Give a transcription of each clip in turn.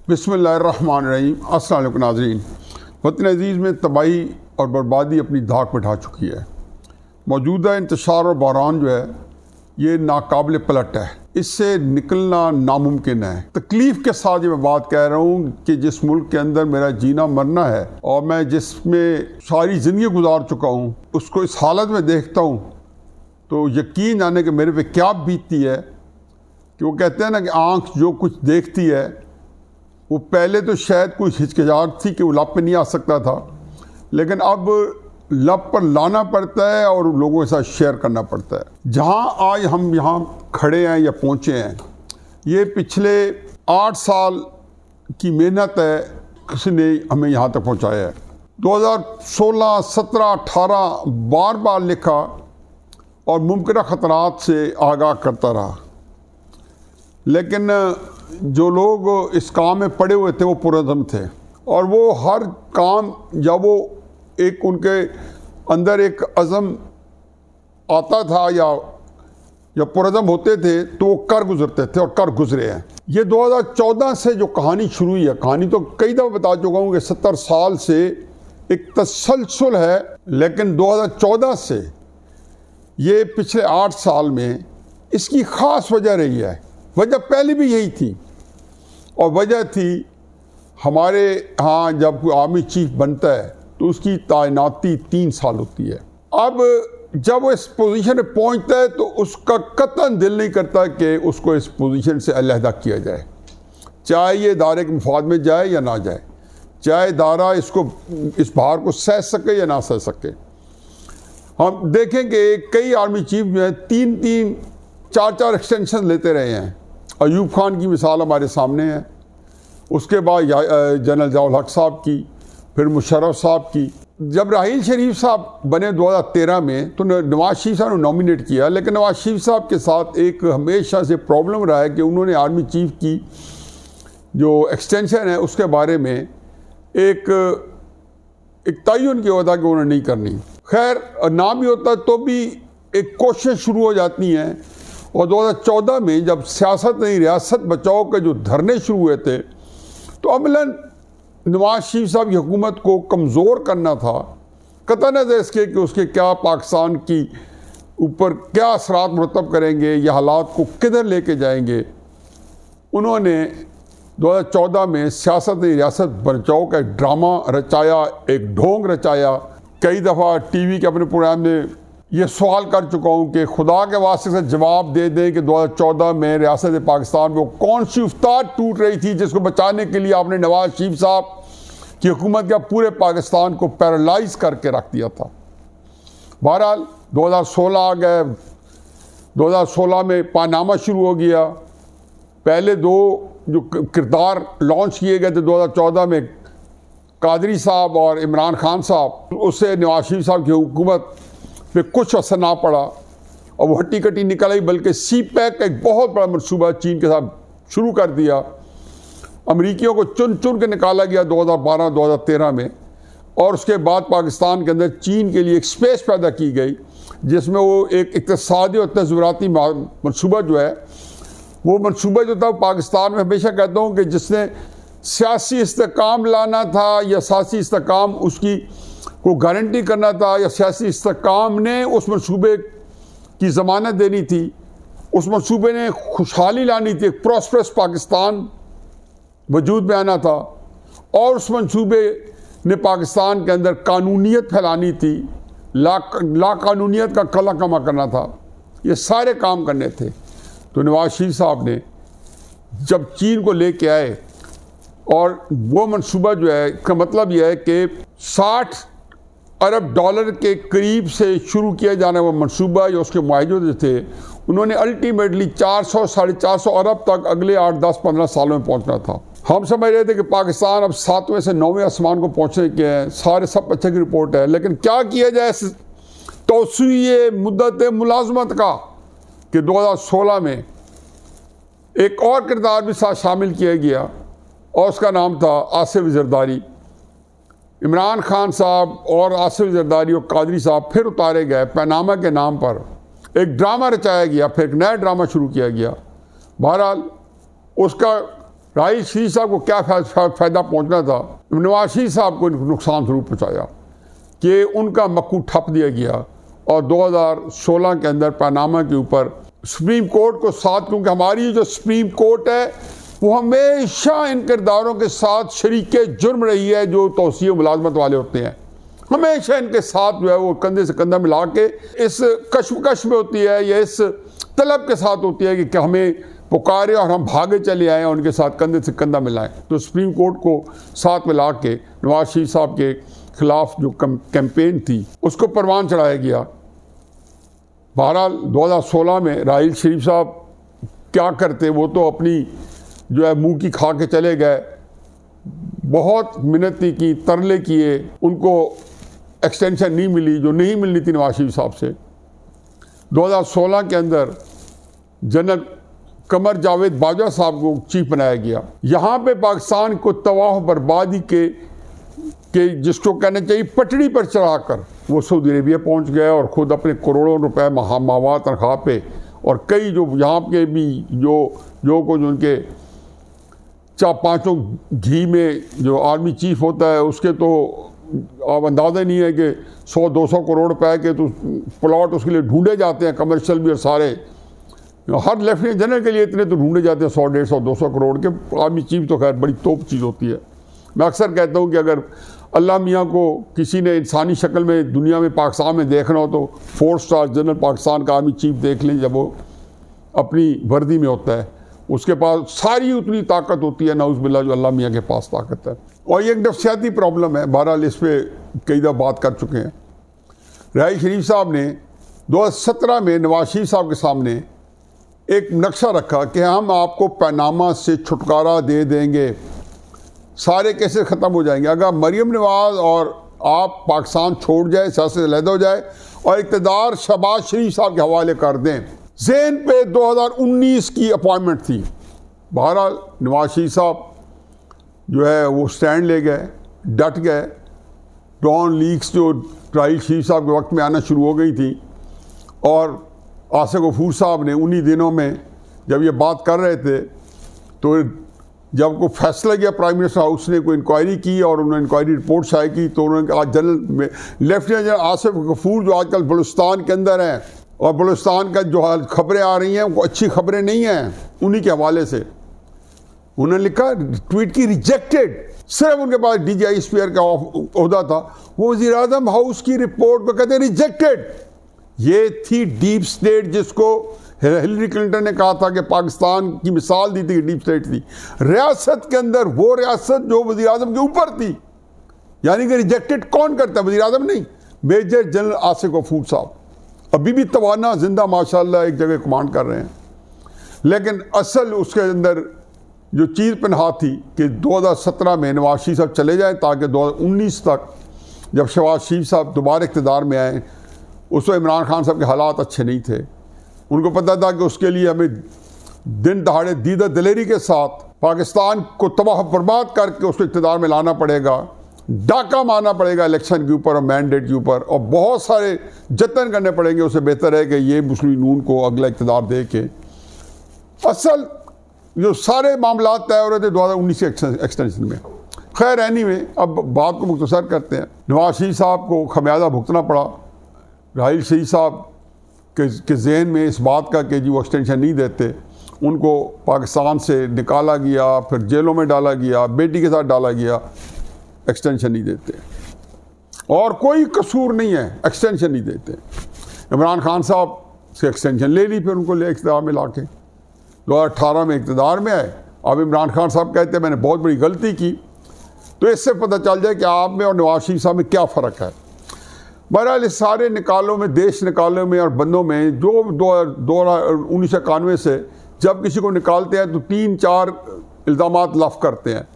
बिस्मिल्लाहिर्रहमानिर्रहीम। अस्सलाम वालेकुम नाज़रीन। वतन अज़ीज़ में तबाही और बर्बादी अपनी धाक बिठा चुकी है। मौजूदा इंतशार और बहरान जो है ये नाकाबिल पलट है, इससे निकलना नामुमकिन है। तकलीफ़ के साथ ये मैं बात कह रहा हूँ कि जिस मुल्क के अंदर मेरा जीना मरना है और मैं जिसमें सारी ज़िंदगी गुजार चुका हूँ, उसको इस हालत में देखता हूँ तो यकीन जाने कि मेरे पे क्या बीतती है। कि वो कहते हैं ना कि आँख जो कुछ देखती है, वो पहले तो शायद कोई हिचकिचाहट थी कि वो लब पे नहीं आ सकता था, लेकिन अब लब पर लाना पड़ता है और लोगों के साथ शेयर करना पड़ता है। जहाँ आज हम यहाँ खड़े हैं या पहुँचे हैं, ये पिछले 8 साल की मेहनत है, किसी ने हमें यहाँ तक पहुँचाया है। 2016, 17, 18 बार बार लिखा और मुमकिन ख़तरात से आगाह करता रहा, लेकिन जो लोग इस काम में पड़े हुए थे वो पुरज़म थे और वो हर काम जब वो एक उनके अंदर एक अज़म आता था या पुरज़म होते थे तो वो कर गुज़रते थे और कर गुज़रे हैं। ये 2014 से जो कहानी शुरू हुई है, कहानी तो कई दफ़ा बता चुका हूँ कि 70 साल से एक तसलसल है, लेकिन 2014 से ये पिछले 8 साल में इसकी ख़ास वजह रही है। वजह पहले भी यही थी और वजह थी हमारे यहाँ जब कोई आर्मी चीफ बनता है तो उसकी तैनाती 3 साल होती है। अब जब वो इस पोजीशन में पहुँचता है तो उसका कतई दिल नहीं करता कि उसको इस पोजीशन से अलहदा किया जाए, चाहे ये इदारे के मफाद में जाए या ना जाए, चाहे इदारा इस भार को सह सके या ना सह सके। हम देखेंगे कई आर्मी चीफ जो हैं 3-3, 4-4 एक्सटेंशन लेते रहे हैं। अयूब खान की मिसाल हमारे सामने है, उसके बाद जनरल ज़ियाउल हक साहब की, फिर मुशर्रफ साहब की। जब राहील शरीफ साहब बने 2013 में तो नवाज शरीफ साहब ने नॉमिनेट किया, लेकिन नवाज शरीफ साहब के साथ एक हमेशा से प्रॉब्लम रहा है कि उन्होंने आर्मी चीफ की जो एक्सटेंशन है उसके बारे में एक तयन किया होता कि उन्होंने नहीं करनी। खैर ना भी होता तो भी एक कोशिश शुरू हो जाती हैं। और 2014 में जब सियासत नहीं रियासत बचाओ के जो धरने शुरू हुए थे तो अमलन नवाज शरीफ साहब की हुकूमत को कमज़ोर करना था, कतई नज़र इसके कि उसके क्या पाकिस्तान की ऊपर क्या असरात मुरतब करेंगे या हालात को किधर लेके जाएंगे। उन्होंने 2014 में सियासत नहीं रियासत बचाओ का एक ड्रामा रचाया, एक ढोंग रचाया। कई दफ़ा टीवी के अपने प्रोग्राम में ये सवाल कर चुका हूँ कि खुदा के वास्ते से जवाब दे दें कि 2014 में रियासत पाकिस्तान में कौन सी उफ्तार टूट रही थी जिसको बचाने के लिए आपने नवाज शरीफ साहब की हुकूमत का पूरे पाकिस्तान को पैरालाइज करके रख दिया था। बहरहाल 2016 आ गए, 2016 में पानामा शुरू हो गया। पहले 2 जो किरदार लॉन्च किए गए थे 2014 में, कादरी साहब और इमरान खान साहब, उससे नवाज शरीफ साहब की हुकूमत पे कुछ असर ना पड़ा और वो हट्टी कट्टी निकल आई, बल्कि सी पैक का एक बहुत बड़ा मनसूबा चीन के साथ शुरू कर दिया। अमरीकियों को चुन चुन के निकाला गया 2012-2013 में और उसके बाद पाकिस्तान के अंदर चीन के लिए एक स्पेस पैदा की गई जिसमें वो एक इक़्तिसादी और तज़ुराती मनसूबा जो है, वो मनसूबा जो था पाकिस्तान में, हमेशा कहता हूँ कि जिसने सियासी इस्तेकाम लाना था या सियासी इस्तेकाम उसकी को गारंटी करना था या सियासी इस्तेकाम ने उस मनसूबे की ज़मानत देनी थी, उस मनसूबे ने खुशहाली लानी थी, एक प्रॉस्परस पाकिस्तान वजूद में आना था और उस मनसूबे ने पाकिस्तान के अंदर कानूनियत फैलानी थी, लाकानूनियत का कला कमा करना था। ये सारे काम करने थे। तो नवाज शरीफ साहब ने जब चीन को लेके आए और वो मनसूबा जो है, का मतलब यह है कि 60 अरब डॉलर के करीब से शुरू किया जाने वाला मनसूबा या उसके मुआहदे जो थे, उन्होंने अल्टीमेटली 400-450 अरब तक अगले 8, 10, 15 सालों में पहुंचना था। हम समझ रहे थे कि पाकिस्तान अब 7वें से 9वें आसमान को पहुंचने के हैं, सारे सब अच्छे की रिपोर्ट है, लेकिन क्या किया जाए तोसीए मुद्दत मुलाजमत का कि 2016 में एक और किरदार भी साथ शामिल किया गया और उसका नाम था आसिफ जरदारी। इमरान खान साहब और आसिफ जरदारी और कादरी साहब फिर उतारे गए पानामा के नाम पर। एक ड्रामा रचाया गया, फिर एक नया ड्रामा शुरू किया गया। बहरहाल उसका राहिल शरीफ साहब को क्या फ़ायदा पहुंचना था, नवाज शरीफ साहब को नुकसान ज़रूर पहुंचाया कि उनका मक्कू ठप दिया गया। और 2016 के अंदर पनामा के ऊपर सुप्रीम कोर्ट को साथ, क्योंकि हमारी जो सुप्रीम कोर्ट है वो हमेशा इन किरदारों के साथ शरीके जुर्म रही है जो तौसीए मुलाजमत वाले होते हैं। हमेशा इनके साथ जो है वो कंधे से कंधा मिला के इस कश्मकश में होती है या इस तलब के साथ होती है कि हमें पुकारे और हम भागे चले आए और उनके साथ कंधे से कंधा मिलाएं। तो सुप्रीम कोर्ट को साथ मिला के नवाज शरीफ साहब के खिलाफ जो कैंपेन थी उसको परवान चढ़ाया गया। बहरहाल 2016 में राहिल शरीफ साहब क्या करते, वो तो अपनी जो है मुंह की खा के चले गए। बहुत मिन्नती की, तरले किए, उनको एक्सटेंशन नहीं मिली जो नहीं मिलनी थी नवाज शरीफ साहब से। 2016 के अंदर जनरल कमर जावेद बाजवा साहब को चीफ बनाया गया। यहाँ पे पाकिस्तान को तबाह बर्बादी के जिसको कहना चाहिए पटड़ी पर चढ़ाकर वो सऊदी अरेबिया पहुँच गए और ख़ुद अपने करोड़ों रुपए माहवार तनख्वाह पे, और कई जो यहाँ के भी जो कुछ उनके 4-5 घी में जो आर्मी चीफ होता है उसके तो अब अंदाज़ा नहीं है कि 100-200 करोड़ रुपए के तो प्लॉट उसके लिए ढूंढे जाते हैं, कमर्शियल भी और सारे। हर लेफ्टिनेंट जनरल के लिए इतने तो ढूंढे जाते हैं 100-150-200 करोड़ के। आर्मी चीफ तो खैर बड़ी तोप चीज़ होती है। मैं अक्सर कहता हूँ कि अगर अल्लाह मियाँ को किसी ने इंसानी शक्ल में दुनिया में पाकिस्तान में देखना हो तो 4 स्टार जनरल पाकिस्तान का आर्मी चीफ देख लें। जब वो अपनी वर्दी में होता है उसके पास सारी उतनी ताकत होती है नाउज़ बिल्लाह जो अल्लाह मियाँ के पास ताकत है। और ये एक नफ्सियाती प्रॉब्लम है। बहरहाल इस पर कई दफ़ा बात कर चुके हैं। राहिल शरीफ साहब ने 2017 में नवाज शरीफ साहब के सामने एक नक्शा रखा कि हम आपको पनामा से छुटकारा दे देंगे, सारे केसेस ख़त्म हो जाएंगे अगर मरियम नवाज और आप पाकिस्तान छोड़ जाए, सियासत से अलहदा हो जाए और इक़्तिदार शहबाज शरीफ साहब के हवाले कर दें। ज़ेन पे 2019 की अपॉइंटमेंट थी। बहरहाल नवाज शरीफ साहब जो है वो स्टैंड ले गए, डट गए। डॉन लीक्स जो राहिल शरीफ साहब के वक्त में आना शुरू हो गई थी और आसिफ गफूर साहब ने उन्हीं दिनों में जब ये बात कर रहे थे तो जब कोई फैसला किया प्राइम मिनिस्टर हाउस ने कोई इंक्वायरी की और उन्होंने इंक्वायरी रिपोर्ट शाये की तो उन्होंने कहा general lieutenant general Asif Ghafoor जो आजकल बलूचिस्तान के अंदर हैं और बलूचिस्तान का जो खबरें आ रही हैं वो अच्छी खबरें नहीं हैं, उन्हीं के हवाले से उन्होंने लिखा, ट्वीट की रिजेक्टेड। सिर्फ उनके पास DGI स्पीयर का ओहदा था, वो वज़ीर आज़म हाउस की रिपोर्ट को कहते रिजेक्टेड। ये थी डीप स्टेट जिसको हिलरी क्लिंटन ने कहा था कि पाकिस्तान की मिसाल दी थी कि डीप स्टेट थी। रियासत के अंदर वो रियासत जो वज़ीर आज़म के ऊपर थी, यानी कि रिजेक्टेड कौन करता है? वज़ीर आज़म नहीं, मेजर जनरल आसिफ गफूर साहब अभी भी तवाना जिंदा माशाल्लाह एक जगह कमांड कर रहे हैं। लेकिन असल उसके अंदर जो चीज़ पनहा थी कि 2017 में नवाज शरीफ साहब चले जाए ताकि 2019 तक जब शहबाज शरीफ साहब दोबारा इक़्तिदार में आए, उस वक्त इमरान खान साहब के हालात अच्छे नहीं थे। उनको पता था कि उसके लिए हमें दिन दहाड़े दीदा दिलेरी के साथ पाकिस्तान को तबाह बर्बाद करके उसको इक़्तिदार में लाना पड़ेगा, डाका मारना पड़ेगा इलेक्शन के ऊपर और मैंडेट के ऊपर, और बहुत सारे जतन करने पड़ेंगे। उससे बेहतर है कि ये मुस्लिम नून को अगला इक़्तिदार दे के असल जो सारे मामला तय हो रहे थे 2019 के एक्सटेंशन में। खैर एनीवे, अब बात को मुख्तसर करते हैं। नवाज शरीफ साहब को खमियाजा भुगतना पड़ा राहिल शरीफ साहब के ज़हन में इस बात का कि जी वो एक्सटेंशन नहीं देते, उनको पाकिस्तान से निकाला गया, फिर जेलों में डाला गया, बेटी के साथ डाला गया, एक्सटेंशन नहीं देते और कोई कसूर नहीं है, एक्सटेंशन नहीं देते। इमरान खान साहब से एक्सटेंशन ले ली, फिर उनको ले इक़्तिदार में ला के 2018 में इक़्तिदार में आए। अब इमरान खान साहब कहते हैं मैंने बहुत बड़ी गलती की। तो इससे पता चल जाए कि आप में और नवाज शरीफ साहब में क्या फ़र्क है। बहरहाल इस सारे निकालों में, देश निकालों में और बंदों में जो 1991 से जब किसी को निकालते हैं तो 3-4 इल्ज़ामात लफ करते हैं।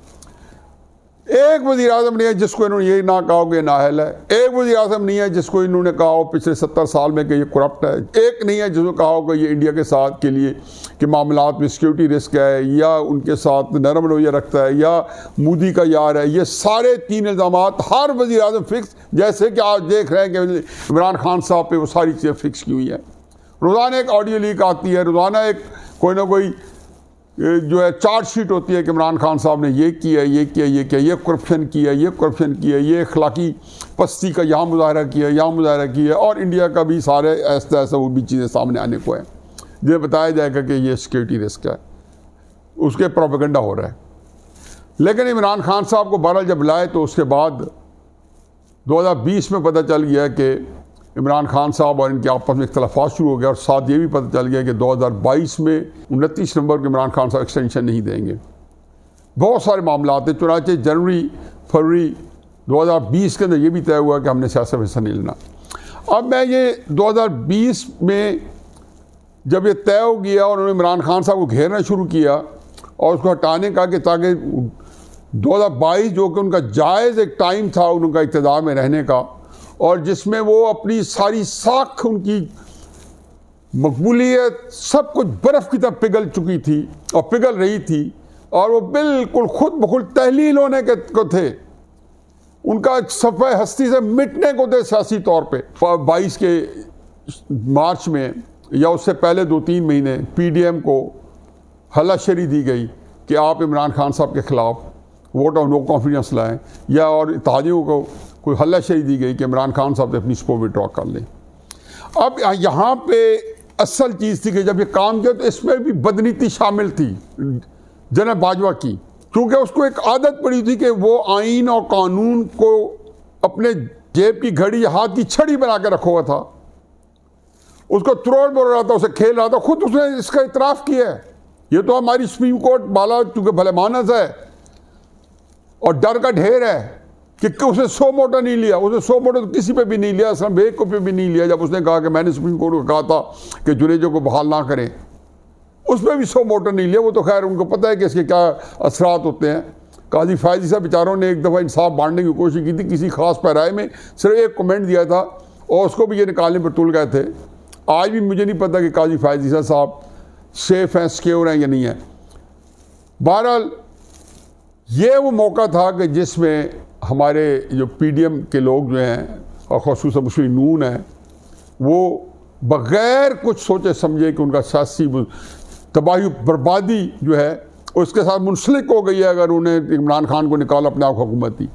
एक वज़ीर आज़म नहीं है जिसको इन्होंने ये ना कहा कि नाअहल है, एक वज़ीर आज़म नहीं है जिसको इन्होंने कहा हो पिछले 70 साल में कि ये करप्ट है, एक नहीं है जिसको कहा हो कि ये इंडिया के साथ के लिए कि मामलात में सिक्योरिटी रिस्क है या उनके साथ नरम रवैया रखता है या मोदी का यार है। ये सारे 3 इल्ज़ामात हर वज़ीर आज़म फिक्स, जैसे कि आप देख रहे हैं कि इमरान खान साहब पे वो सारी चीज़ें फिक्स की हुई हैं। रोज़ाना एक ऑडियो लीक आती है, रोज़ाना एक कोई ना कोई जो है चार्जशीट होती है कि इमरान खान साहब ने ये किया, ये किया, ये किया, ये करप्शन किया, ये करप्शन किया, ये अखलाकी पस्ती का यहाँ मुजाहरा किया, यहाँ मुजाहरा किया, और इंडिया का भी सारे ऐसा वो भी चीज़ें सामने आने को है जिन्हें बताया जाएगा कि ये सिक्योरिटी रिस्क है, उसके प्रोपेगेंडा हो रहा है। लेकिन इमरान खान साहब को बहरहाल जब लाए तो उसके बाद 2020 में पता चल गया कि इमरान खान साहब और इनके आपस में इख्तलाफात शुरू हो गया, और साथ ये भी पता चल गया कि 2022 में 29 नवंबर को इमरान खान साहब एक्सटेंशन नहीं देंगे। बहुत सारे मामला थे, चुनाचे जनवरी फरवरी 2020 के अंदर ये भी तय हुआ कि हमने सियासत में हिस्सा नहीं लेना। अब मैं ये 2020 में जब ये तय हो गया और उन्होंने इमरान खान साहब को घेरना शुरू किया और उसको हटाने का कि ताकि 2022 जो कि उनका जायज़ एक टाइम था उनका इक़्तिदार में रहने का, और जिसमें वो अपनी सारी साख उनकी मकबूलियत सब कुछ बर्फ़ की तरह पिघल चुकी थी और पिघल रही थी, और वो बिल्कुल खुद बखुद तहलील होने के को थे, उनका सफ़े हस्ती से मिटने को थे सियासी तौर पे। 22 के मार्च में या उससे पहले 2-3 महीने PDM को हलाशरी दी गई कि आप इमरान खान साहब के ख़िलाफ़ वोट ऑफ नो कॉन्फिडेंस लाएँ, या और इत्तेहादियों को कोई हल्लाशरी दी गई कि इमरान खान साहब से अपनी सपोर्ट विड्रॉ कर लें। अब यहाँ पे असल चीज़ थी कि जब ये काम किया तो इसमें भी बदनीति शामिल थी जनरल बाजवा की, क्योंकि उसको एक आदत पड़ी थी कि वो आइन और कानून को अपने जेब की घड़ी, हाथ की छड़ी बना के रखा हुआ था, उसको त्रोड़ बोल रहा था, उसे खेल रहा था। खुद उसने इसका इतराफ़ किया है। ये तो हमारी सुप्रीम कोर्ट बाला चूँकि भले मानस है और डर का ढेर है कि उसने 100 मोटा नहीं लिया, उसने 100 मोटा तो किसी पे भी नहीं लिया, असलम बेग को पे भी नहीं लिया। जब उसने कहा कि मैंने सुप्रीम कोर्ट को कहा था कि जुनेजो को बहाल ना करें, उस पर भी 100 मोटा नहीं लिया। वो तो खैर उनको पता है कि इसके क्या असरात होते हैं। काजी फैजी साहब बेचारों ने एक दफ़ा इंसाफ बांटने की कोशिश की थी, किसी खास पैराए में सिर्फ एक कमेंट दिया था और उसको भी ये निकालने पर तुल गए थे। आज भी मुझे नहीं पता कि काजी फैजी साहब सेफ हैं, सिक्योर हैं या नहीं है। बहरहाल ये वो मौका था कि जिसमें हमारे जो PDM के लोग जो हैं और ख़ुसूसन मुस्लिम नून है, वो बग़ैर कुछ सोचे समझे कि उनका सियासी तबाही बर्बादी जो है उसके साथ मुंसलिक हो गई है अगर उन्हें इमरान खान को निकाला अपने आप हुकूमत दी।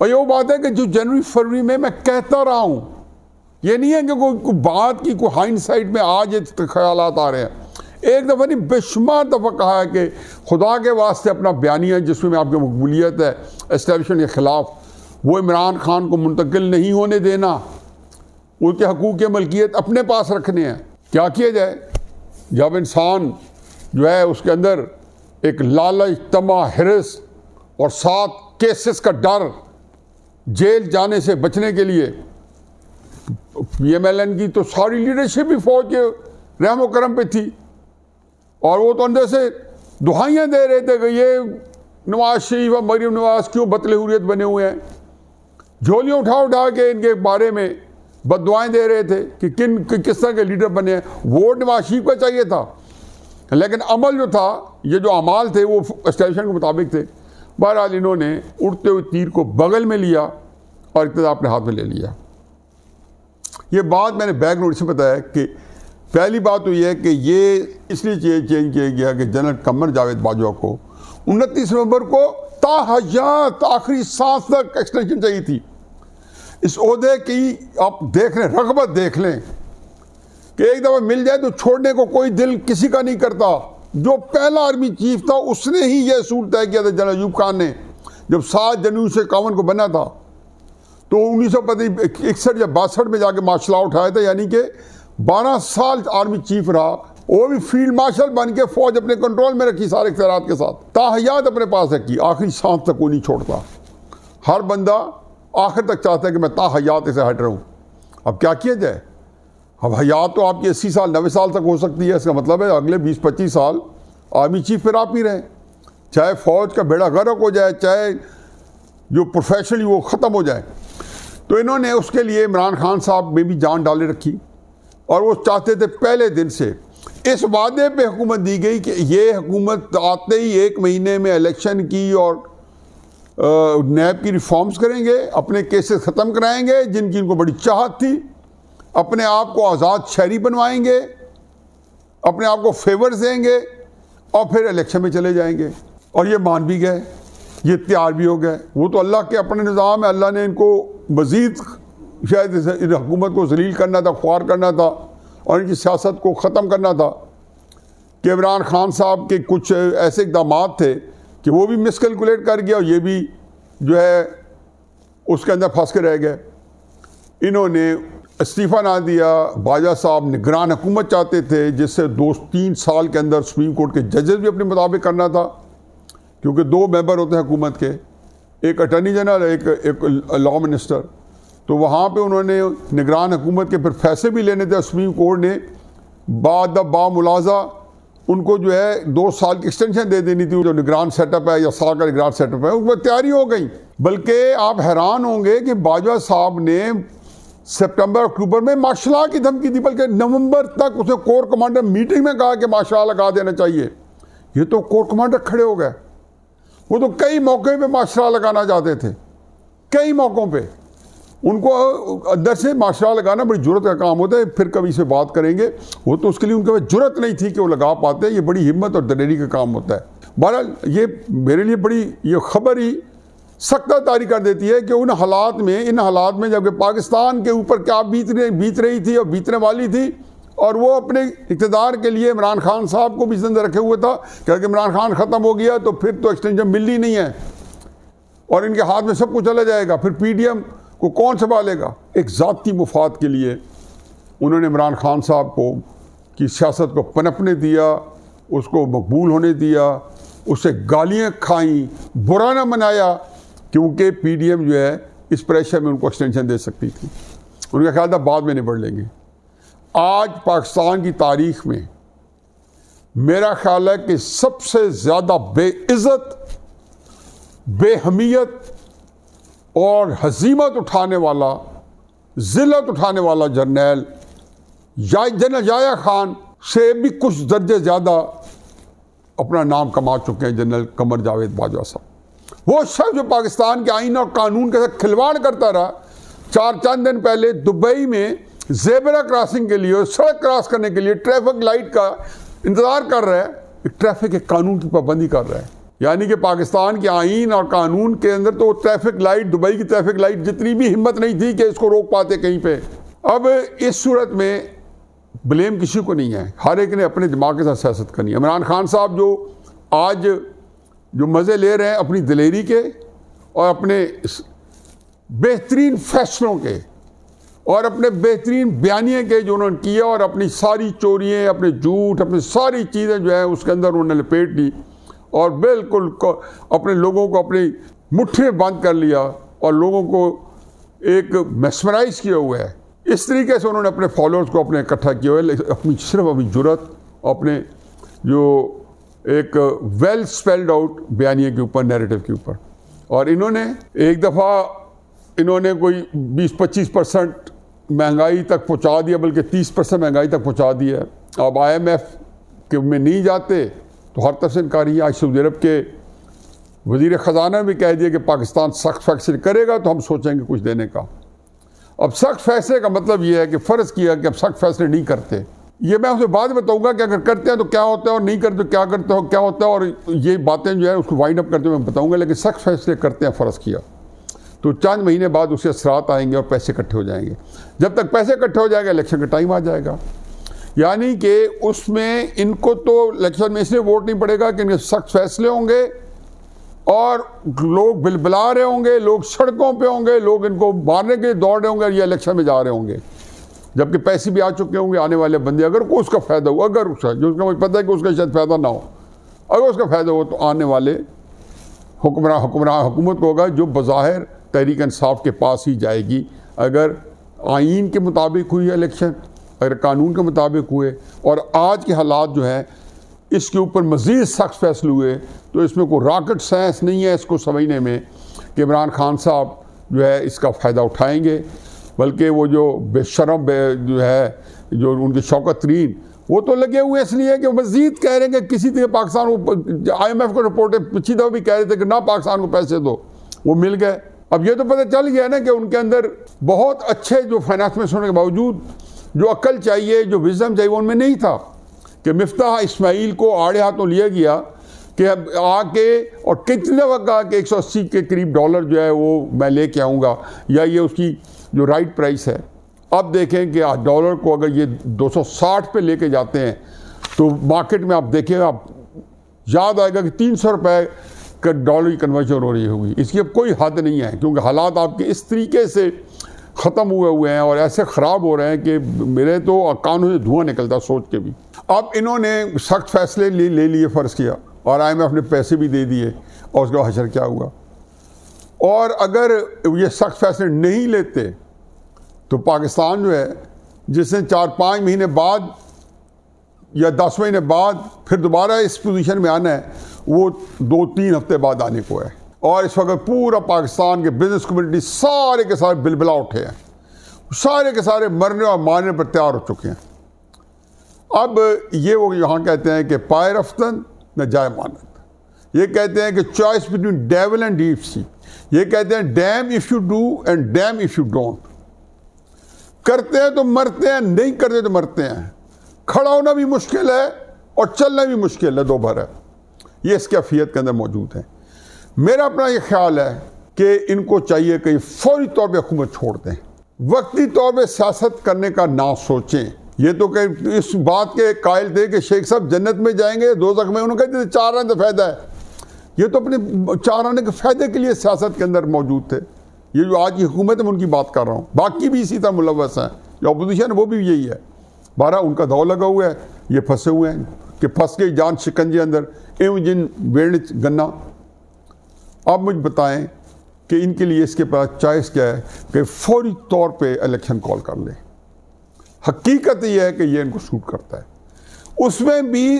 और ये वो बात है कि जो जनवरी फरवरी में मैं कहता रहा हूँ, ये नहीं है कि कोई बात की कोई हाइंडसाइट में आज ये ख्यालात आ रहे हैं। एक दफ़ा नहीं बेशुमार दफ़ा कहा है कि खुदा के वास्ते अपना बयानिया जिसमें आपकी मकबूलियत है एस्टेब्लिशमेंट के ख़िलाफ़, वो इमरान खान को मुंतकिल नहीं होने देना, उनके हकूक़ मलकियत अपने पास रखने हैं। क्या किया जाए जब इंसान जो है उसके अंदर एक लालच, तमा, हिरस और 7 केसेस का डर, जेल जाने से बचने के लिए PMLN की तो सारी लीडरशिप भी फौज के रहम व करम पे थी, और वो तो अंदर से दुहाइयाँ दे रहे थे कि ये नवाज शरीफ और मरीम नवाज क्यों बतले हुर्रियत बने हुए हैं। झोलियाँ उठा उठा के इनके बारे में बददुआएं दे रहे थे कि किस तरह के लीडर बने हैं। वोट नवाज शरीफ का चाहिए था, लेकिन अमल जो था, ये जो अमाल थे वो एस्टेब्लिशमेंट के मुताबिक थे। बहरहाल इन्होंने उड़ते हुए तीर को बगल में लिया और इक़्तिदार अपने हाथ में ले लिया। ये बात मैंने बैक नोट से बताया कि पहली बात तो यह है कि ये इसलिए चेंज किया गया कि जनरल कमर जावेद बाजवा को 29 नवंबर को ताहयात आखिरी सांस तक एक्सटेंशन चाहिए थी। इस ओहदे की आप देख लें, रग़बत देख लें कि एक दफ़ा मिल जाए तो छोड़ने को कोई दिल किसी का नहीं करता। जो पहला आर्मी चीफ था उसने ही यह असूल तय किया था, जनरल अयूब खान ने, जब 7 जनवरी 1951 को बना था तो 1961 या 62 में जाके मार्शल लॉ उठाया था, यानी कि 12 साल आर्मी चीफ रहा। वो भी फील्ड मार्शल बन के फौज अपने कंट्रोल में रखी सारे इख्तियारात के साथ, ताहयात अपने पास रखी, आखिरी सांस तक कोई नहीं छोड़ता। हर बंदा आखिर तक चाहता है कि मैं ताहयात से हट रहा हूँ। अब क्या किया जाए? अब हयात तो आपकी 80 साल 90 साल तक हो सकती है। इसका मतलब है अगले 20-25 साल आर्मी चीफ फिर आप ही रहें, चाहे फौज का बेड़ा गर्क हो जाए, चाहे जो प्रोफेशनली वो ख़त्म हो जाए। तो इन्होंने उसके लिए इमरान खान साहब में भी जान डाले रखी, और वो चाहते थे पहले दिन से इस वादे पे हुकूमत दी गई कि ये हुकूमत आते ही 1 महीने में इलेक्शन की और नैब की रिफॉर्म्स करेंगे, अपने केसेस ख़त्म कराएंगे जिनकी इनको बड़ी चाहत थी, अपने आप को आज़ाद शहरी बनवाएंगे, अपने आप को फेवर्स देंगे, और फिर इलेक्शन में चले जाएंगे। और ये मान भी गए, ये तैयार भी हो गए। वो तो अल्लाह के अपने निज़ाम है, अल्लाह ने इनको मज़ीद शायद इस हुकूमत को जलील करना था, ख्वार करना था और इनकी सियासत को ख़त्म करना था कि इमरान खान साहब के कुछ ऐसे इक़दाम थे कि वो भी मिसकैलकुलेट कर गया और ये भी जो है उसके अंदर फंस के रह गए। इन्होंने इस्तीफ़ा ना दिया। बाजवा साहब निगरान हुकूमत चाहते थे जिससे 2-3 साल के अंदर सुप्रीम कोर्ट के जजेस भी अपने मुताबिक करना था, क्योंकि 2 मेंबर होते हैं हुकूमत के, एक अटर्नी जनरल, एक लॉ मिनिस्टर। तो वहाँ पे उन्होंने निगरान हुकूमत के फिर फैसले भी लेने थे। सुप्रीम कोर्ट ने बामुलाजा उनको जो है 2 साल की एक्सटेंशन दे देनी थी। जो निगरान सेटअप है या साल का निगरान सेटअप है उसमें तैयारी हो गई। बल्कि आप हैरान होंगे कि बाजवा साहब ने सितंबर अक्टूबर में मार्शल लॉ की धमकी दी, बल्कि नवंबर तक उसे कोर कमांडर मीटिंग में कहा कि मार्शल लॉ लगा देना चाहिए। ये तो कोर कमांडर खड़े हो गए। वो तो कई मौके पे मार्शल लॉ लगाना चाहते थे, कई मौक़ों पे। उनको अंदर से मार्शल लॉ लगाना बड़ी जुर्रत का काम होता है, फिर कभी से बात करेंगे। वो तो उसके लिए उनके पास जुर्रत नहीं थी कि वो लगा पाते। ये बड़ी हिम्मत और दलेरी का काम होता है। बहरहाल ये मेरे लिए बड़ी ये खबर ही सख्ता तारी कर देती है कि इन हालात में जबकि पाकिस्तान के ऊपर क्या बीत रही थी और बीतने वाली थी, और वो अपने इक़्तिदार के लिए इमरान खान साहब को भी जिंदा रखे हुए था क्योंकि इमरान खान ख़त्म हो गया तो फिर तो एक्सटेंशन मिलनी नहीं है और इनके हाथ में सब कुछ चला जाएगा। फिर PDM को कौन संभालेगा? एक ज़ाती मुफाद के लिए उन्होंने इमरान खान साहब को की सियासत को पनपने दिया, उसको मकबूल होने दिया, उससे गालियाँ खाई, बुरा ना मनाया, क्योंकि PDM जो है इस प्रेशर में उनको एक्सटेंशन दे सकती थी। उनका ख्याल था बाद में निबड़ लेंगे। आज पाकिस्तान की तारीख में मेरा ख्याल है कि सबसे ज़्यादा बेइज्जत, बेहमियत और हजीमत उठाने वाला, जिल्लत उठाने वाला जनरल याह्या खान से भी कुछ दर्जे ज़्यादा अपना नाम कमा चुके हैं जनरल कमर जावेद बाजवा साहब। वो शख्स जो पाकिस्तान के आईन और कानून के साथ खिलवाड़ करता रहा, 4 दिन पहले दुबई में ज़ेबरा क्रॉसिंग के लिए, सड़क क्रॉस करने के लिए ट्रैफिक लाइट का इंतज़ार कर रहा है, एक ट्रैफिक के कानून की पाबंदी कर रहा है। यानी कि पाकिस्तान के आईन और कानून के अंदर तो ट्रैफिक लाइट, दुबई की ट्रैफिक लाइट जितनी भी हिम्मत नहीं थी कि इसको रोक पाते कहीं पे। अब इस सूरत में ब्लेम किसी को नहीं है, हर एक ने अपने दिमाग के साथ सियासत करनी है। इमरान खान साहब जो आज जो मज़े ले रहे हैं अपनी दिलेरी के और अपने बेहतरीन फैसलों के और अपने बेहतरीन बयानिए के जो उन्होंने किया, और अपनी सारी चोरियाँ, अपने झूठ, अपनी सारी चीज़ें जो है उसके अंदर उन्होंने लपेट ली और बिल्कुल अपने लोगों को अपनी मुट्ठी में बंद कर लिया और लोगों को एक मेस्मराइज किया हुआ है। इस तरीके से उन्होंने अपने फॉलोअर्स को अपने इकट्ठा किया हुआ है, सिर्फ अपनी जुर्रत, अपने जो एक वेल स्पेल्ड आउट बयानिए के ऊपर, नैरेटिव के ऊपर। और इन्होंने एक दफ़ा इन्होंने कोई 20-25% महंगाई तक पहुंचा दिया, बल्कि 30% महंगाई तक पहुंचा दिया। अब IMF के में नहीं जाते तो हर तरफ से इनकारी है। आज सऊदी अरब के वज़ीर ख़जाना ने भी कह दिया कि पाकिस्तान सख्त फैसले करेगा तो हम सोचेंगे कुछ देने का। अब सख्त फैसले का मतलब ये है कि फ़र्ज़ किया कि अब सख्त फैसले नहीं करते। ये मैं उसे बाद में बताऊंगा कि अगर करते हैं तो क्या होता है और नहीं करते तो क्या करते हो क्या होता है, और ये बातें जो है उसको वाइंड अप करते हुए मैं बताऊंगा। लेकिन सख्त फैसले करते हैं फ़र्ज़ किया तो चंद महीने बाद उससे असरात आएंगे और पैसे इकट्ठे हो जाएंगे। जब तक पैसे इकट्ठे हो जाएगा इलेक्शन का टाइम आ जाएगा। यानी कि उसमें इनको तो इलेक्शन में इसलिए वोट नहीं पड़ेगा कि इनके सख्त फैसले होंगे और लोग बिलबिला रहे होंगे, लोग सड़कों पे होंगे, लोग इनको मारने के लिए दौड़ रहे होंगे और ये इलेक्शन में जा रहे होंगे, जबकि पैसे भी आ चुके होंगे आने वाले बंदे। अगर को उसका फ़ायदा हो, अगर उसका जो उसका मुझे पता है कि उसका शायद फ़ायदा ना हो, अगर उसका फ़ायदा हो तो आने वाले हुकूमत को होगा जो बज़ाहिर तहरीक इंसाफ के पास ही जाएगी। अगर आइन के मुताबिक हुई इलेक्शन, अगर कानून के मुताबिक हुए और आज के हालात जो हैं इसके ऊपर मज़ीद सख्त फैसले हुए, तो इसमें कोई रॉकेट साइंस नहीं है इसको समझने में कि इमरान खान साहब जो है इसका फ़ायदा उठाएंगे। बल्कि वो जो बेशरम जो है, जो उनके शौकत तरीन, वो तो लगे हुए इसलिए कि मज़ीद कह रहे हैं कि किसी तरह पाकिस्तान को, IMF को रिपोर्टें पिछली दफ़ा भी कह रहे थे कि ना पाकिस्तान को पैसे दो, वो मिल गए। अब ये तो पता चल गया ना कि उनके अंदर बहुत अच्छे जो फाइनेंस मिनिस्टर होने के बावजूद जो अक्ल चाहिए, जो विज़डम चाहिए, वो उनमें नहीं था। कि मिफ्ताह इस्माइल को आड़े हाथों लिया गया कि अब आके और कितने वक्त कहा कि 180 के करीब डॉलर जो है वो मैं लेके आऊँगा या ये उसकी जो राइट प्राइस है। अब देखें कि डॉलर को अगर ये 260 पे लेके जाते हैं तो मार्केट में आप देखें, आप याद आएगा कि 300 रुपये का डॉलर की कन्वर्जन हो रही होगी। इसकी अब कोई हद नहीं है, क्योंकि हालात आपके इस तरीके से ख़त्म हुए हैं और ऐसे ख़राब हो रहे हैं कि मेरे तो कानों से धुआं निकलता सोच के भी। अब इन्होंने सख्त फैसले ले लिए, फ़र्ज़ किया, और IMF ने पैसे भी दे दिए, और उसका हशर क्या हुआ। और अगर ये सख्त फैसले नहीं लेते तो पाकिस्तान जो है, जिसने 4-5 महीने बाद या 10 महीने बाद फिर दोबारा इस पोजीशन में आना है, वो 2-3 हफ्ते बाद आने को है। और इस वक्त पूरा पाकिस्तान के बिजनेस कम्युनिटी सारे के सारे बिलबिला उठे हैं, सारे के सारे मरने और मारने पर तैयार हो चुके हैं। अब ये वो यहाँ कहते हैं कि पाए रफ्तन न जाए मानत, ये कहते हैं कि choice between devil and deep sea, ये कहते हैं dam if you do and dam if you don't. करते हैं तो मरते हैं, नहीं करते तो मरते हैं। खड़ा होना भी मुश्किल है और चलना भी मुश्किल है, दो भर है। ये इस कैफियत के अंदर मौजूद है। मेरा अपना ये ख्याल है कि इनको चाहिए कि फौरी तौर पे हुकूमत छोड़ दें, वक्ती तौर पे सियासत करने का ना सोचें। ये तो कि इस बात के कायल थे कि शेख साहब जन्नत में जाएंगे, दोज़ख में, उन्होंने कहते थे 4 आने का फ़ायदा है। ये तो अपने 4 आने के फ़ायदे के लिए सियासत के अंदर मौजूद थे। ये जो आज की हुकूमत है मैं उनकी बात कर रहा हूँ, बाकी भी इसी तरह मुलव्वस हैं। जो अपोजिशन है वो भी यही है। 12 उनका दौर लगा हुआ है, ये फंसे हुए हैं कि फंस गई जान शिकंजे अंदर एवं जिन वेड़ गन्ना। आप मुझे बताएं कि इनके लिए इसके पास चॉइस क्या है कि फौरी तौर पे इलेक्शन कॉल कर ले। हकीकत यह है कि ये इनको सूट करता है। उसमें भी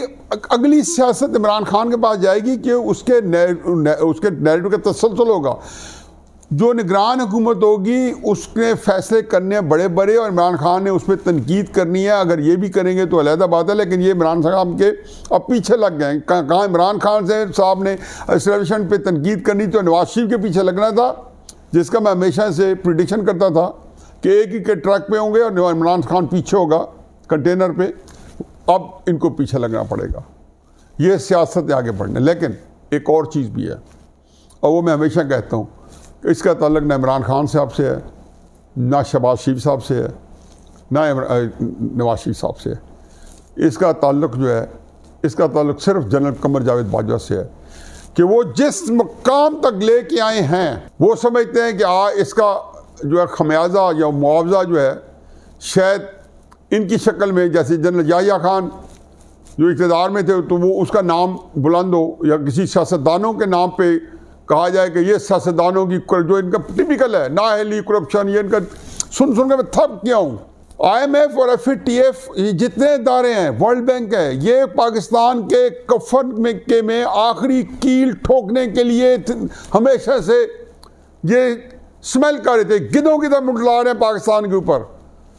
अगली सियासत इमरान खान के पास जाएगी कि उसके नैरेटिव का तसलसल होगा। जो निगरान हुकूमत होगी उसने फैसले करने बड़े बड़े, और इमरान खान ने उस पर तनकीद करनी है। अगर ये भी करेंगे तो अलहदा बात है, लेकिन ये इमरान साहब के अब पीछे लग गए। कहाँ इमरान खान से साहब ने इस रेवोल्यूशन पे तनकीद करनी तो नवाज शरीफ के पीछे लगना था, जिसका मैं हमेशा से प्रिडिक्शन करता था कि एक ही के ट्रक पे होंगे और इमरान खान पीछे होगा कंटेनर पे। अब इनको पीछे लगना पड़ेगा, ये सियासत आगे बढ़ने। लेकिन एक और चीज़ भी है, और वो मैं हमेशा कहता हूँ, इसका ताल्लुक ना इमरान खान साहब से है, ना शहबाज शरीफ साहब से है, ना नवाज शरीफ साहब से है। इसका ताल्लुक जो है, इसका ताल्लुक सिर्फ जनरल कमर जावेद बाजवा से है कि वो जिस मकाम तक लेके आए हैं वो समझते हैं कि इसका जो है खमियाजा या मुआवजा जो है शायद इनकी शक्ल में, जैसे जनरल याहिया खान जो इक़्तिदार में थे तो वो उसका नाम बुलंद हो, या किसी सियासतदानों के नाम पे कहा जाए कि ये सियासतदानों की जो इनका टिपिकल है नाअहली, करप्शन, ये इनका सुन के मैं थक गया हूँ। IMF और FATF ये जितने इदारे हैं, वर्ल्ड बैंक है, ये पाकिस्तान के कफन में आखिरी कील ठोकने के लिए हमेशा से ये स्मेल कर रहे थे, गिद्धों की तरह मुंडला रहे हैं पाकिस्तान के ऊपर।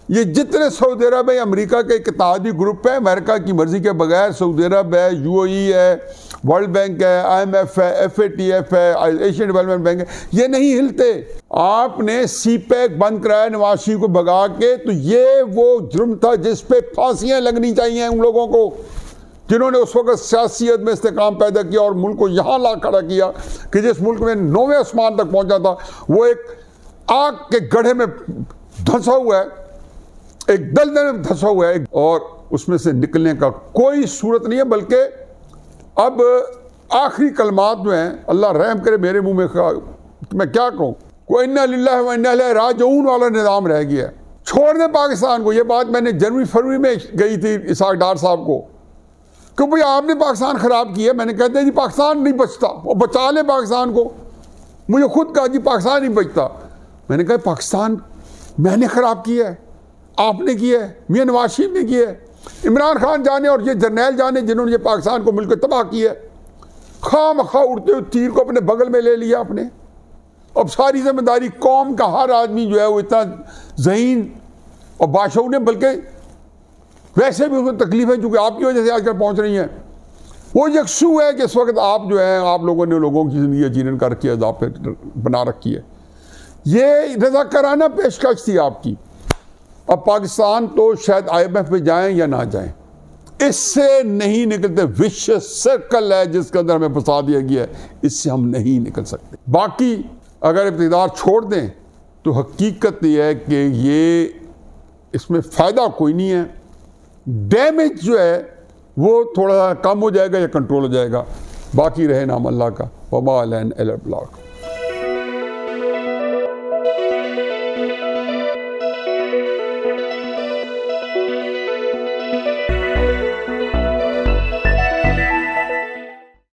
ये जितने सऊदी अरब है, अमेरिका के इत्तेहादी ग्रुप है, अमेरिका की मर्जी के बगैर, सऊदी अरब है, UAE है, वर्ल्ड बैंक है, IMF है, FATF है, एशियन डेवलपमेंट बैंक है, ये नहीं हिलते। आपने CPEC बंद कराया नवाज शरीफ को भगा के, तो ये वो जुर्म था जिस पे फांसियां लगनी चाहिए उन लोगों को जिन्होंने उस वक्त सियासियत में इस्तेकाम पैदा किया और मुल्क को यहाँ ला खड़ा किया कि जिस मुल्क में 9वें आसमान तक पहुँचा था वो एक आग के गड्ढे में धंसा हुआ है, एक दलदल में धंसा हुआ है, और उसमें से निकलने का कोई सूरत नहीं है। बल्कि अब आखिरी कलमात जो हैं, अल्लाह रहम करे मेरे मुंह में, मैं क्या कहूँ, कोई इन्ना लिल्लाहि व इन्ना इलैहि राजिऊन वाला निज़ाम रह गया है। छोड़ दें पाकिस्तान को। ये बात मैंने जनवरी-फरवरी में गई थी इसाक डार साहब को कि भाई आपने पाकिस्तान ख़राब किया। मैंने कहते जी पाकिस्तान नहीं बचता, और बचा लें पाकिस्तान को। मुझे खुद कहा जी पाकिस्तान नहीं बचता। मैंने कहा पाकिस्तान मैंने ख़राब किया है, आपने किया है, मियां नवाज शरीफ ने किया है, इमरान खान जाने और ये जर्नैल जाने जिन्होंने ये पाकिस्तान को मिलकर तबाह किया है। खामखा उड़ते हुए तीर को अपने बगल में ले लिया आपने। अब सारी जिम्मेदारी कौम का हर आदमी जो है वो इतना ज़हीन और बाशऊर है, बल्कि वैसे भी उसमें तकलीफ है चूँकि आपकी वजह से आजकल पहुँच रही हैं। वो यकसू है कि इस वक्त आप जो है, आप लोगों ने लोगों की ज़िंदगी जीवन कर रखी है, अदाब पे बना रखी है। ये रज़ाकाराना पेशकश थी आपकी। अब पाकिस्तान तो शायद IMF पे जाएं या ना जाएं, इससे नहीं निकलते। विश्व सर्कल है जिसके अंदर हमें फंसा दिया गया है, इससे हम नहीं निकल सकते। बाकी अगर इक़्तिदार छोड़ दें तो हकीकत यह है कि ये इसमें फ़ायदा कोई नहीं है, डैमेज जो है वो थोड़ा कम हो जाएगा या कंट्रोल हो जाएगा। बाकी रहे नाम अल्लाह का। वमा अलैना इल्लल बलाग।